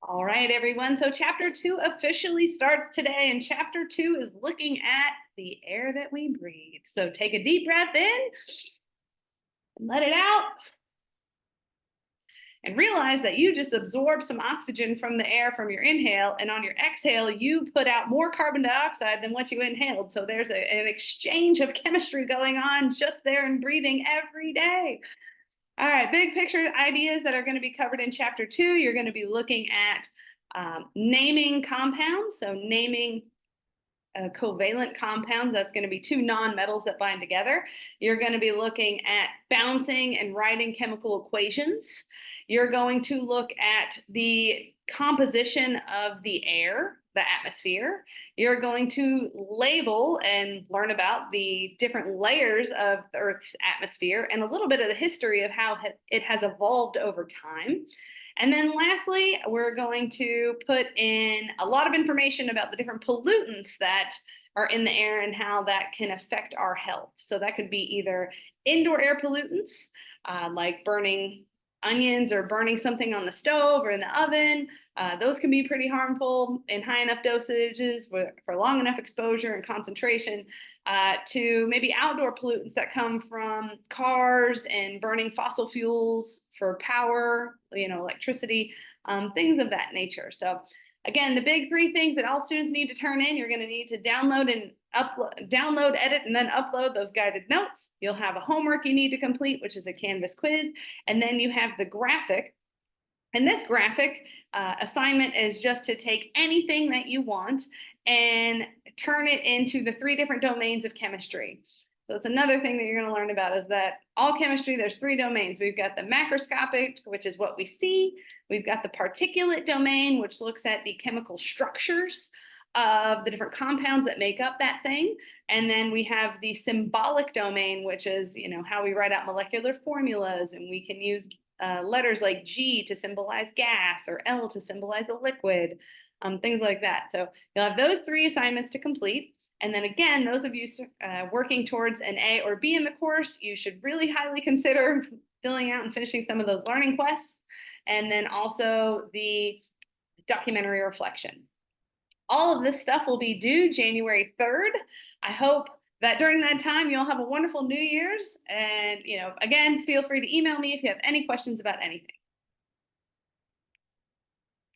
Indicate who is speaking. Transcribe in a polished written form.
Speaker 1: All right, everyone. So chapter 2 officially starts today, and chapter 2 is looking at the air that we breathe. So take a deep breath in and let it out, and realize that you just absorb some oxygen from the air from your inhale, and on your exhale, you put out more carbon dioxide than what you inhaled. So there's an exchange of chemistry going on just there in breathing every day. All right, big picture ideas that are going to be covered in chapter 2. You're going to be looking at naming compounds, so naming covalent compounds. That's going to be two nonmetals that bind together. You're going to be looking at bouncing and writing chemical equations. You're going to look at the composition of the air, the atmosphere. You're going to label and learn about the different layers of the Earth's atmosphere and a little bit of the history of how it has evolved over time. And then lastly, we're going to put in a lot of information about the different pollutants that are in the air and how that can affect our health. So that could be either indoor air pollutants, like burning onions or burning something on the stove or in the oven. Those can be pretty harmful in high enough dosages for long enough exposure and concentration, to maybe outdoor pollutants that come from cars and burning fossil fuels for power, electricity, things of that nature. So again, the big three things that all students need to turn in: you're going to need to download, edit, and then upload those guided notes. You'll have a homework you need to complete, which is a Canvas quiz. And then you have the graphic. And this graphic assignment is just to take anything that you want and turn it into the three different domains of chemistry. So it's another thing that you're going to learn about, is that all chemistry, there's three domains. We've got the macroscopic, which is what we see. We've got the particulate domain, which looks at the chemical structures of the different compounds that make up that thing. And then we have the symbolic domain, which is, how we write out molecular formulas, and we can use letters like G to symbolize gas or L to symbolize a liquid, things like that. So you'll have those three assignments to complete. And then again, those of you working towards an A or B in the course, you should really highly consider filling out and finishing some of those learning quests, and then also the documentary reflection. All of this stuff will be due January 3rd. I hope that during that time you'll have a wonderful New Year's. And, again, feel free to email me if you have any questions about anything.